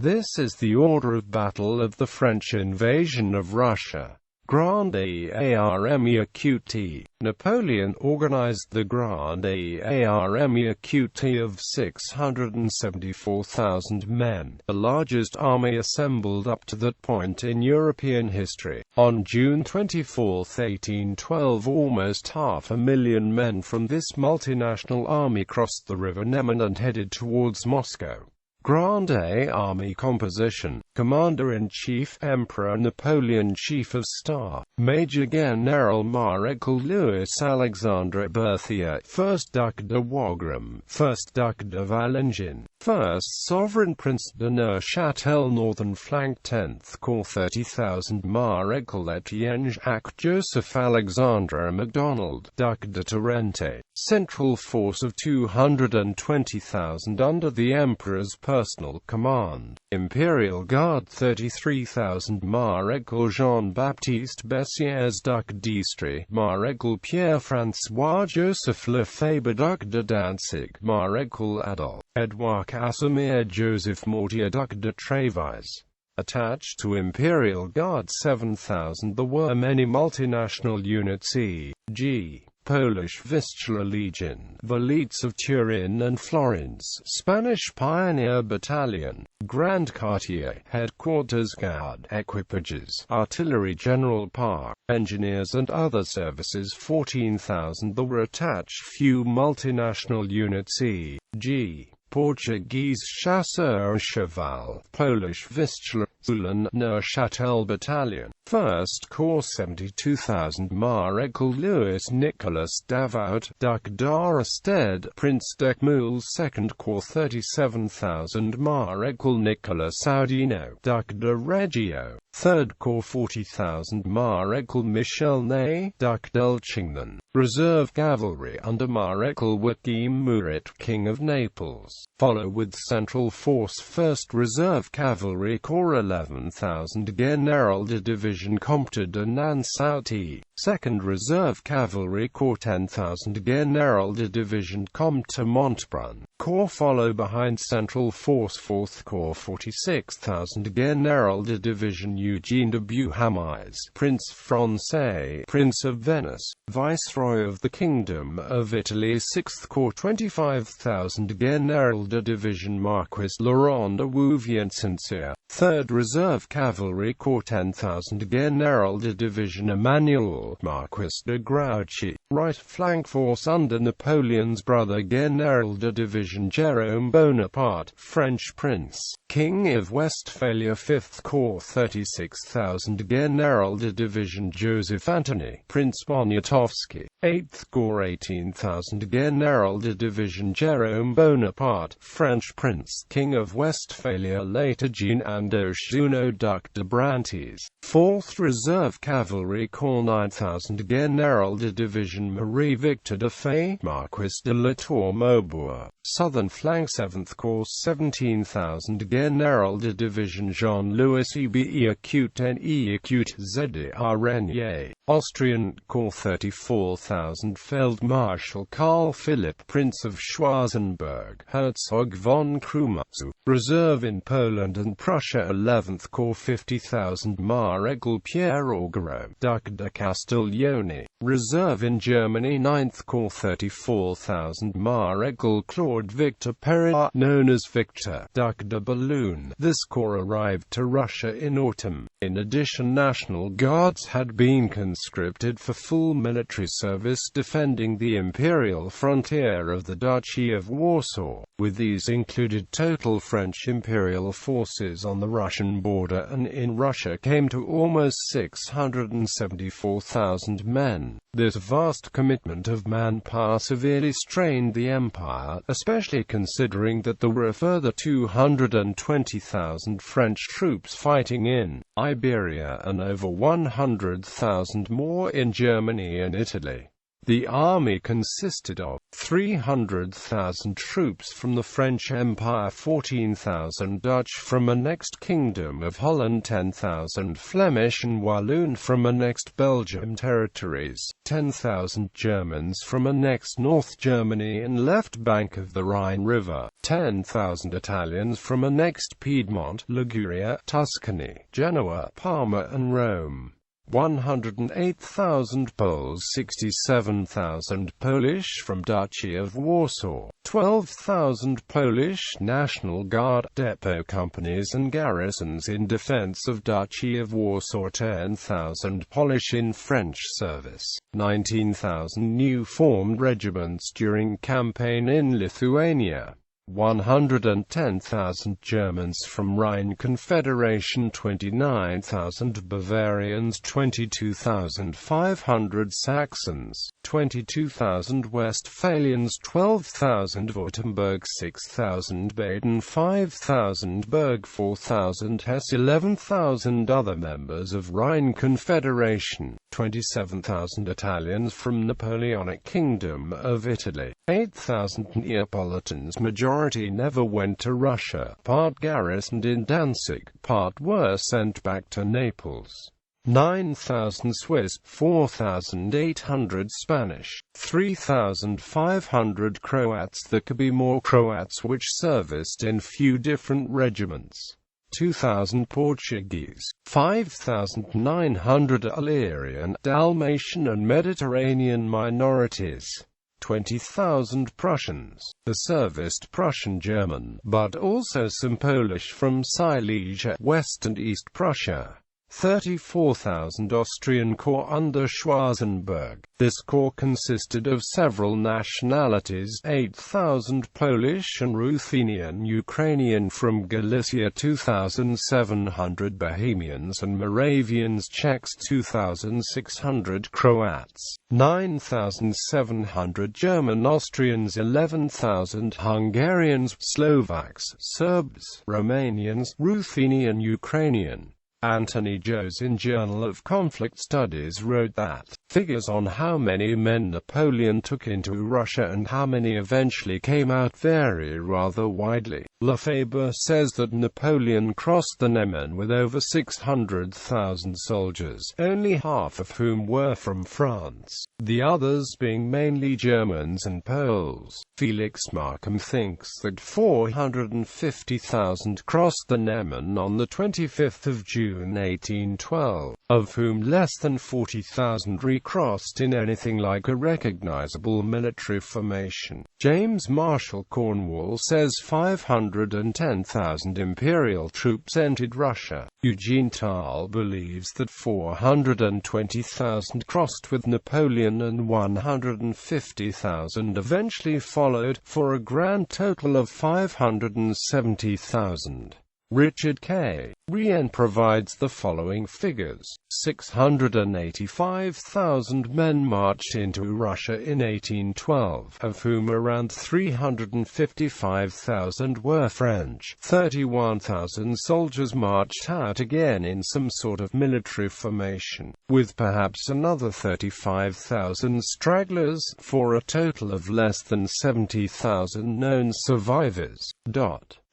This is the order of battle of the French invasion of Russia. Grande Armée Acute. Napoleon organized the Grande Armée Acute of 674,000 men, the largest army assembled up to that point in European history. On June 24, 1812, almost 500,000 men from this multinational army crossed the River Neman and headed towards Moscow. Grande Army composition. Commander-in-Chief Emperor Napoleon. Chief of Staff Major General Maréchal Louis Alexandre Berthier, 1st Duc de Wagram, 1st Duc de Valengin, 1st Sovereign Prince de Neuchâtel. Northern Flank 10th Corps 30,000 Maréchal Etienne Jacques Joseph Alexandre MacDonald, Duc de Tarente. Central force of 220,000 under the Emperor's personal command. Imperial Guard 33,000 Maréchal Jean-Baptiste Bessières, Duc d'Istrie, Maréchal Pierre-François Joseph Lefebvre, Duc de Danzig, Maréchal Adolphe Edouard Casimir Joseph Mortier, Duc de Trévise. Attached to Imperial Guard 7,000 there were many multinational units, e.g. Polish Vistula Legion, Valites of Turin and Florence, Spanish Pioneer Battalion, Grand Quartier, Headquarters Guard, Equipages, Artillery General Park, Engineers and other services 14,000 there were attached. Few multinational units, e.g. Portuguese Chasseurs Cheval, Polish Vistula, Ulan, Neuchâtel Battalion, 1st Corps 72,000 Maréchal Louis Nicolas Davout, Duc d'Aristide, Prince d'Eckmühl. 2nd Corps 37,000 Maréchal Nicolas Audino, Duc de Reggio. 3rd Corps 40,000 Maréchal Michel Ney, Duc d'Elchingen. Reserve Cavalry under Maréchal Joachim Murat, King of Naples. Follow with Central Force 1st Reserve Cavalry Corps 11,000 General de Division Comte de Nansouty. 2nd Reserve Cavalry Corps 10,000 General de Division Comte Montbrun. Corps follow behind Central Force 4th Corps 46,000 General de Division Eugène de Beauharnais, Prince Français, Prince of Venice, Viceroy of the Kingdom of Italy. 6th Corps 25,000 General de Division Marquis Laurent de Wouvier-Sincere. 3rd Reserve Cavalry Corps 10,000 General de Division Emmanuel, Marquis de Grouchy. Right flank force under Napoleon's brother General de Division Jérôme Bonaparte, French Prince, King of Westphalia. 5th Corps 36,000 General de Division Joseph Antony, Prince Poniatowski. 8th Corps 18,000 General de Division Jérôme Bonaparte, French Prince, King of Westphalia. Later Jean Andoche Junot, Duc de Brantes. 4th Reserve Cavalry Corps 9,000 General de Division Marie-Victor de Fay, Marquis de La Tour-Maubourg. Southern flank 7th Corps 17,000 General de Division Jean-Louis Ebe Acute Ne Acute Zrenier. Austrian Corps 34,000 Feldmarschall Karl Philipp, Prince of Schwarzenberg, Herzog von Krumau. Reserve in Poland and Prussia. 11th Corps 50,000 Maréchal Pierre Augereau, Duc de Castiglione. Reserve in Germany. 9th Corps 34,000 Maréchal Claude Victor Perret, known as Victor, Duc de Boulogne. This corps arrived to Russia in autumn. In addition, National Guards had been conscripted for full military service defending the imperial frontier of the Duchy of Warsaw. With these included total French imperial forces on the Russian border, and in Russia came to almost 674,000 men. This vast commitment of manpower severely strained the empire, especially considering that there were a further 220,000 French troops fighting in Iberia and over 100,000 more in Germany and Italy. The army consisted of 300,000 troops from the French Empire, 14,000 Dutch from annexed Kingdom of Holland, 10,000 Flemish and Walloon from annexed Belgium territories, 10,000 Germans from annexed North Germany and left bank of the Rhine River, 10,000 Italians from annexed Piedmont, Liguria, Tuscany, Genoa, Parma and Rome, 108,000 Poles, 67,000 Polish from Duchy of Warsaw, 12,000 Polish National Guard, depot companies and garrisons in defense of Duchy of Warsaw, 10,000 Polish in French service, 19,000 new formed regiments during campaign in Lithuania, 110,000 Germans from Rhine Confederation, 29,000 Bavarians, 22,500 Saxons, 22,000 Westphalians, 12,000 Württemberg, 6,000 Baden, 5,000 Berg, 4,000 Hesse, 11,000 other members of Rhine Confederation, 27,000 Italians from Napoleonic Kingdom of Italy, 8,000 Neapolitans, majority never went to Russia, part garrisoned in Danzig, part were sent back to Naples. 9,000 Swiss, 4,800 Spanish, 3,500 Croats. There could be more Croats which serviced in few different regiments. 2,000 Portuguese, 5,900 Illyrian, Dalmatian and Mediterranean minorities, 20,000 Prussians. The serviced Prussian-German, but also some Polish from Silesia, West and East Prussia. 34,000 Austrian corps under Schwarzenberg. This corps consisted of several nationalities, 8,000 Polish and Ruthenian Ukrainian from Galicia, 2,700 Bohemians and Moravians, Czechs, 2,600 Croats, 9,700 German Austrians, 11,000 Hungarians, Slovaks, Serbs, Romanians, Ruthenian Ukrainian. Anthony Joes in Journal of Conflict Studies wrote that figures on how many men Napoleon took into Russia and how many eventually came out vary rather widely. Lefebvre says that Napoleon crossed the Neman with over 600,000 soldiers, only half of whom were from France, the others being mainly Germans and Poles. Felix Markham thinks that 450,000 crossed the Neman on the 25th of June 1812, of whom less than 40,000 recrossed in anything like a recognizable military formation. James Marshall Cornwall says 510,000 imperial troops entered Russia. Eugene Tal believes that 420,000 crossed with Napoleon and 150,000 eventually followed, for a grand total of 570,000. Richard K. Rien provides the following figures. 685,000 men marched into Russia in 1812, of whom around 355,000 were French. 31,000 soldiers marched out again in some sort of military formation, with perhaps another 35,000 stragglers, for a total of less than 70,000 known survivors.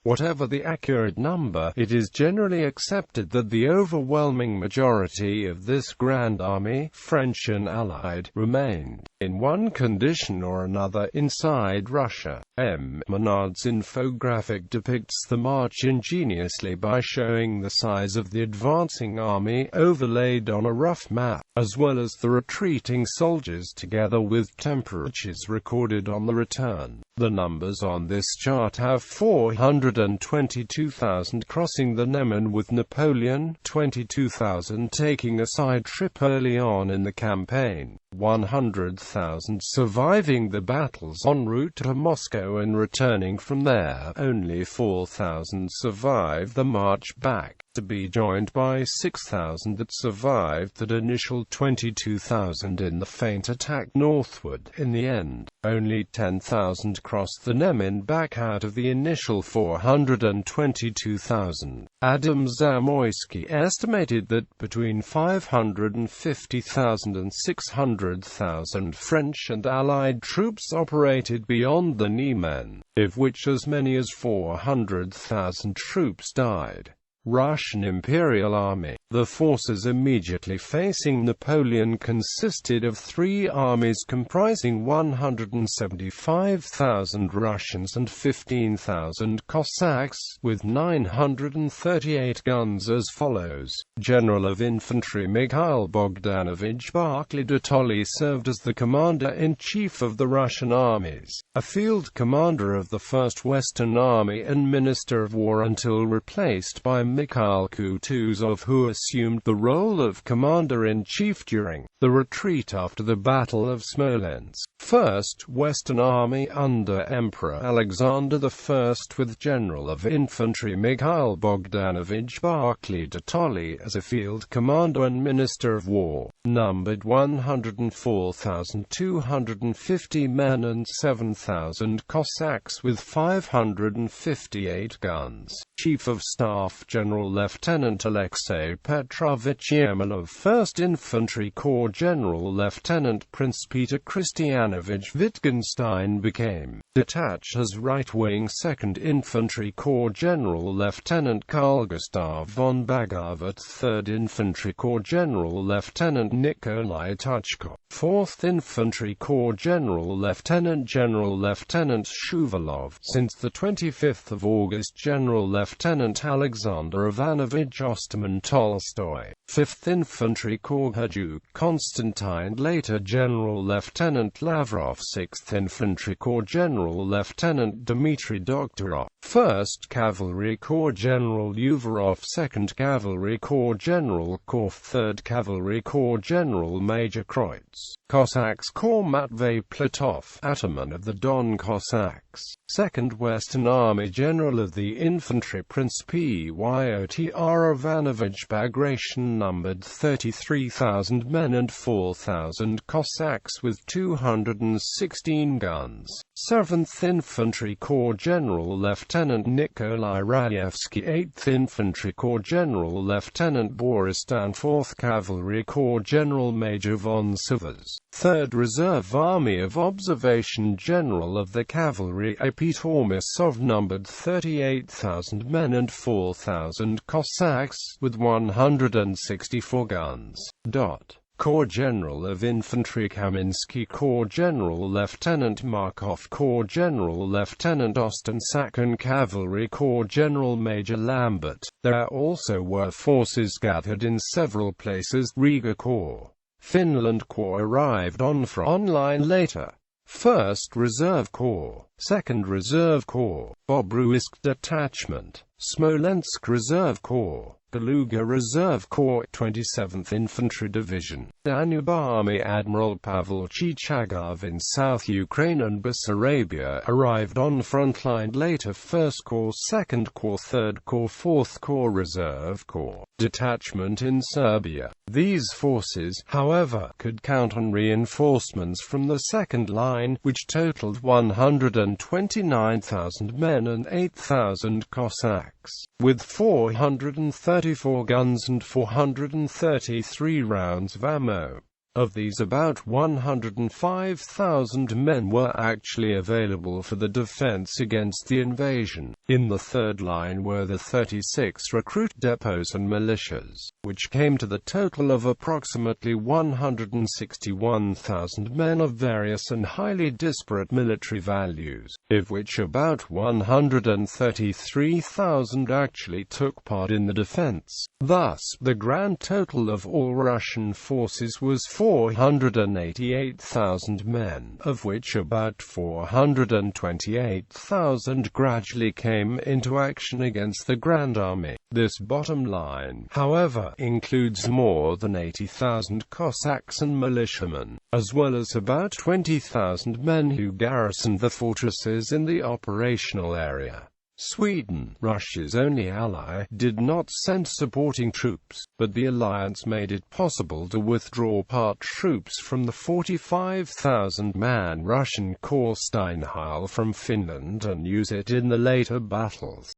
Whatever the accurate number, it is generally accepted that the overwhelming majority of this Grand Army, French and Allied, remained, in one condition or another, inside Russia. M. Menard's infographic depicts the march ingeniously by showing the size of the advancing army, overlaid on a rough map, as well as the retreating soldiers together with temperatures recorded on the return. The numbers on this chart have 422,000 crossing the Neman with Napoleon, 22,000 taking a side trip early on in the campaign, 100,000 surviving the battles en route to Moscow and returning from there. Only 4,000 survived the march back, to be joined by 6,000 that survived that initial 22,000 in the feint attack northward. In the end, only 10,000 crossed the Neman back out of the initial 422,000. Adam Zamoyski estimated that between 550,000 and 600,000 100,000 French and Allied troops operated beyond the Niemen, of which as many as 400,000 troops died. Russian Imperial Army. The forces immediately facing Napoleon consisted of three armies comprising 175,000 Russians and 15,000 Cossacks, with 938 guns as follows. General of Infantry Mikhail Bogdanovich Barclay de Tolly served as the commander-in-chief of the Russian armies, a field commander of the First Western Army and Minister of War until replaced by Mikhail Kutuzov, who assumed the role of commander-in-chief during the retreat after the Battle of Smolensk. First Western Army under Emperor Alexander I, with General of Infantry Mikhail Bogdanovich Barclay de Tolly as a field commander and Minister of War, numbered 104,250 men and 7,000 Cossacks with 558 guns. Chief of Staff General Lieutenant Alexei Petrovich Yermolov, 1st Infantry Corps General Lieutenant Prince Peter Christianovich Wittgenstein became detached as right-wing 2nd Infantry Corps General Lieutenant Carl Gustav von Bagovat, 3rd Infantry Corps General Lieutenant Nikolai Tuchkov, 4th Infantry Corps General Lieutenant Shuvalov, since the 25th of August General Lieutenant Alexander Ivanovich Osterman Tolstoy, 5th Infantry Corps Duke Constantine, later General Lieutenant Lavrov, 6th Infantry Corps General Lieutenant Dmitry Doktorov, 1st Cavalry Corps General Uvarov, 2nd Cavalry Corps General Korff, 3rd Cavalry Corps General Major Kreutz, Cossacks Corps Matvey Platov, Ataman of the Don Cossacks, 2nd Western Army General of the Infantry Prince Pyotr Ivanovich Bagration, numbered 33,000 men and 4,000 Cossacks with 216 guns. 7th Infantry Corps General Lieutenant Nikolai Raevsky, 8th Infantry Corps General Lieutenant Boristan, 4th Cavalry Corps General Major von Sivers, 3rd Reserve Army of Observation General of the Cavalry Peter Ormisov, numbered 38,000 men and 4,000 Cossacks, with 164 guns. Corps General of Infantry Kaminsky, Corps General Lieutenant Markov, Corps General Lieutenant Ostensak, and Cavalry Corps General Major Lambert. There also were forces gathered in several places. Riga Corps, Finland Corps arrived on front line later. 1st Reserve Corps, 2nd Reserve Corps, Bobruisk Detachment, Smolensk Reserve Corps, Kaluga Reserve Corps, 27th Infantry Division, Danube Army. Admiral Pavel Chichagov in South Ukraine and Bessarabia arrived on frontline later. 1st Corps, 2nd Corps, 3rd Corps, 4th Corps Reserve Corps detachment in Serbia. These forces, however, could count on reinforcements from the second line, which totaled 129,000 men and 8,000 Cossacks, with 434 guns and 433 rounds of ammo. Of these, about 105,000 men were actually available for the defense against the invasion. In the third line were the 36 recruit depots and militias, which came to the total of approximately 161,000 men of various and highly disparate military values, of which about 133,000 actually took part in the defense. Thus, the grand total of all Russian forces was 488,000 men, of which about 428,000 gradually came into action against the Grand Army. This bottom line, however, includes more than 80,000 Cossacks and militiamen, as well as about 20,000 men who garrisoned the fortresses in the operational area. Sweden, Russia's only ally, did not send supporting troops, but the alliance made it possible to withdraw part troops from the 45,000-man Russian Corps Steinheil from Finland and use it in the later battles.